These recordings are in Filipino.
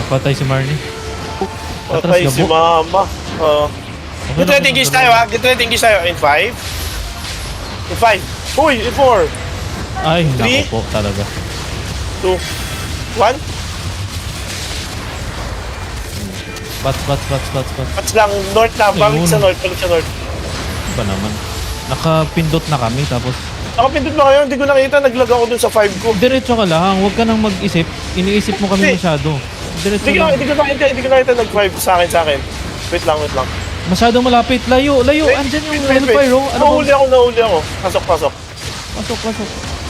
Patay si Marnie. Patay si Mama. Okay Get ready, engage tayo ha. Get ready, engage tayo. In 5. In 5. Uy, in 4. Ay, Three? naku po talaga. 2. 1. Bats. Patch lang. North na. Balik sa north. Balik sa north. Ano ba naman? Nakapindot na kami tapos Nakapindot ba kayo? Hindi ko nakita. Naglag ako dun sa 5 ko. diretso ka lang. Huwag ka nang mag-isip. Iniisip mo kami Hindi. masyado. Diretso Hindi lang. ko nakita nag-5 sa akin. Wait lang. Masyadong malapit. Layo. Andyan yung Hellfire, oh. Ano ba? Nahuli ako. Pasok. Pasok.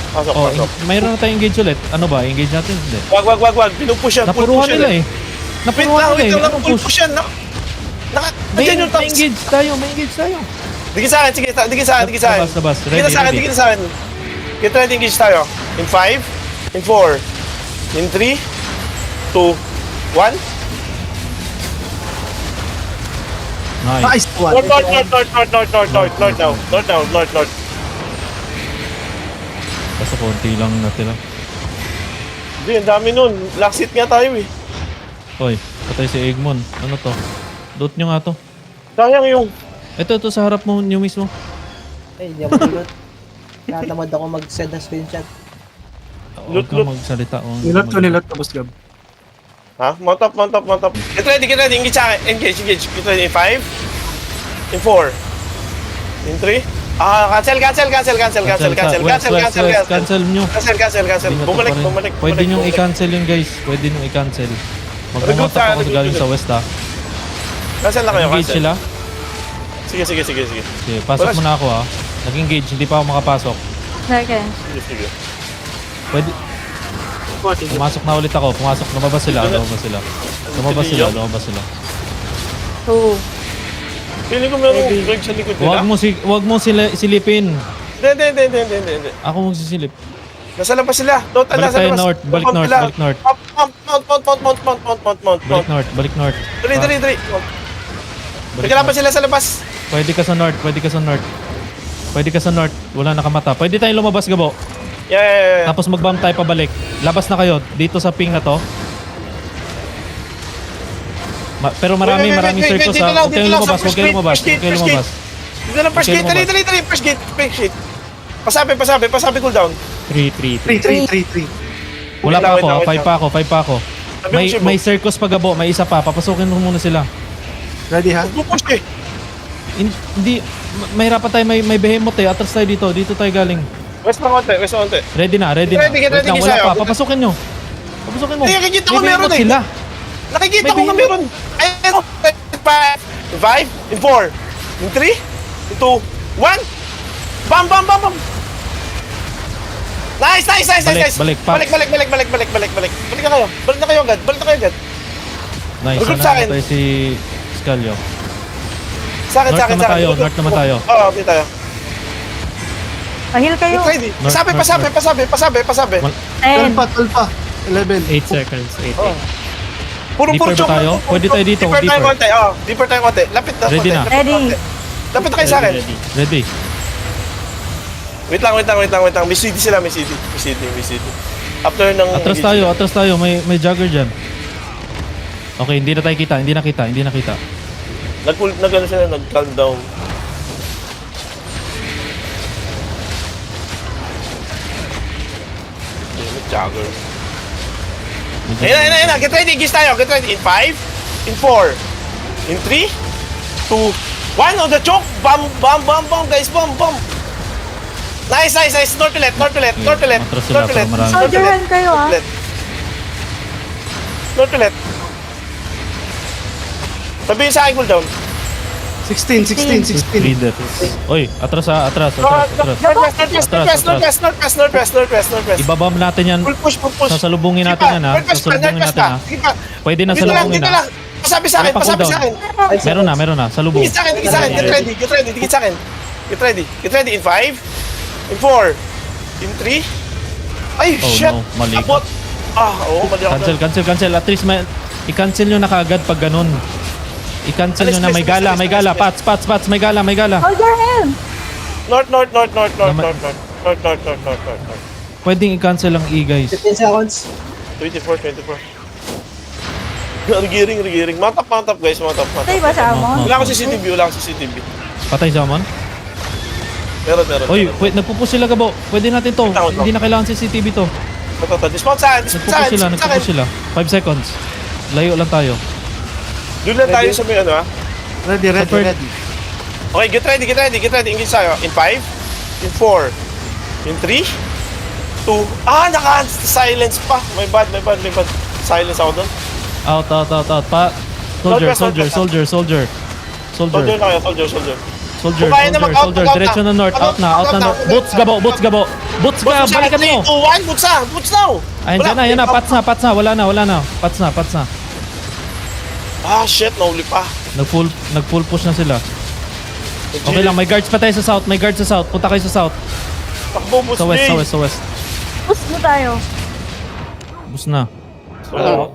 Oh, mayroon na tayong engage ulit. Ano ba? Engage natin? Hindi. Wag. Pinupush yan. Napuruhan nila eh. Wait lang. Push yan. May Nandiyan yung tops. engage tayo. Dikit sa akin. Sige, dikit sa akin. Labas. Dikit sa akin. Get ready, engage tayo. In 5. In 4. In 3. 2. 1. Nice. Nice one. North. Basta konti lang natira. Hindi, ang dami nun. Last hit nga tayo eh. Hoy, patay si Eggmon. Ano to? Loot nyo nga to. Sayang yung... Ito sa harap mo nyo mismo. Ay, hindi ako nilot. Natamad ako mag-send ng screenshot. Huwag Loot. kang magsalita. Nilot ko, Boss Gab. Ha? Mount up. Get ready. Engage sa akin. Engage. Get ready. In 5. In 4. In 3. Cancel nyo. Cancel. Bumalik. Pwede nyo i-cancel yun guys. Pwede nyo i-cancel. Mag-mount up ako galing sa west ha. Cancel na kayo, Engage cancel. sila. Sige. Sige, pasok muna ako ha. Nag-engage, hindi pa ako makapasok. Okay. Sige. Pwede. Pumasok na ulit ako. Lumabas sila. Lumabas sila. 2. Feeling ko meron break sa likod nila. Wag mo silipin. Hindi. Ako magsisilip. Nasa labas sila. Balik tayo north. Balik north. Mount. Balik north. Dali. Nagkalaban sila sa labas. Pwede ka sa north. Wala nakamata. Pwede tayong lumabas, Gabo. Yeah. Tapos mag-bomb tayo pabalik. Labas na kayo. Dito sa ping na to. Pero maraming circles ha. Huwag kayong lumabas. Dito lang, first gate. Dali. First gate. Pasabi, cooldown. 3. Wala pa ako ha. Wait 5 pa ako. May circles pa, Gabo. May isa pa. Papasukin mo muna sila. Ready ha? Pupush eh. Hindi. Mahirapan tayo. May behemoth eh. Atras tayo dito. Dito tayo galing. West pa konti. Ready na. Ready, Wait lang, wala sa'yo. pa. Papasukin mo. Ay, nakikita ko May meron behemoth eh. sila. Nakikita ko na meron. Ayun. 5. In 4. In 3. In 2. 1. Bam. Nice. Balik, Paps. Balik na kayo agad. Nice. Regroup sa akin. Tayo si Scalio. Sa akin. North naman tayo. Oo, okay tayo. Pahil kayo. Get ready. Pasabi. 10. 12 pa. 11. 8 seconds. 8. Oh. Puro Deeper ba choke. tayo? Pwede tayo dito, Deeper tayo deeper. konti. Deeper tayo konti. Lapit na. Ready na. Ready. Lapit na kayo sa akin. Ready. Wait lang. May CD sila. After ng... Atras tayo. May jugger dyan. Okay, hindi na kita. Nag-ano sila, nag-calm down. Jogger. Ayun na. Get ready. Engage tayo. In 5. In 4. In 3. 2. 1. On the choke. Bam. Guys, bam. Nice. North to left. Matras sila, pero marami. Soldierhan kayo ha. North to left. Sabihin sa akin, cooldown. 16. Leader. Oy, atras. Northwest. Ibabam natin yan. Push. Sasalubungin natin yan ha. Sige pa. Pwede na Dito lang. salubungin ha. Pasabi sa akin. Meron na. Salubong. Dikit sa akin. Get ready. Dikit sa akin. Get ready. In 5. In 4. In 3. Ay, Oh, shit. no. Mali ka. Abot. Mali ako. Cancel. At least i-cancel nyo na kaagad pag ganun. I-cancel nyo na may gala. Pats. May gala. Soldierhan. North. Pwedeng i-cancel ang E guys. 15 seconds. 24. Regearing. Mount up guys, mount up. Patay ba sa amon? Wala akong CCTV. Patay si Amon. Meron. Oy, wait, nagpupush sila Gabo. Pwede natin to. Wait lang. Hindi na kailangan CCTV to. Ito. Dismount saan? Nagpupush sila. 5 seconds. Layo lang tayo. Doon lang tayo sa may ano ha. Ready. Support. Okay, get ready. Engage tayo. In 5, in 4, in 3, 2. Naka-silence pa. My bad. Silence ako doon. Out. Soldier. Soldier na kayo, soldier. Soldier. Kung kaya na mag-out, mag-out Diretso na north. Out na. Boots Gabo. Boots ka, balikan mo. 3, 2, 1, boots now! Ayan na. Pats na. Wala na. Pats na. Shit, nauli pa. Nag-full push na sila. Okay lang, may guards pa tayo sa south. Punta kayo sa south. Takbo, boots Sa west. Push mo tayo. Bus na. Wala.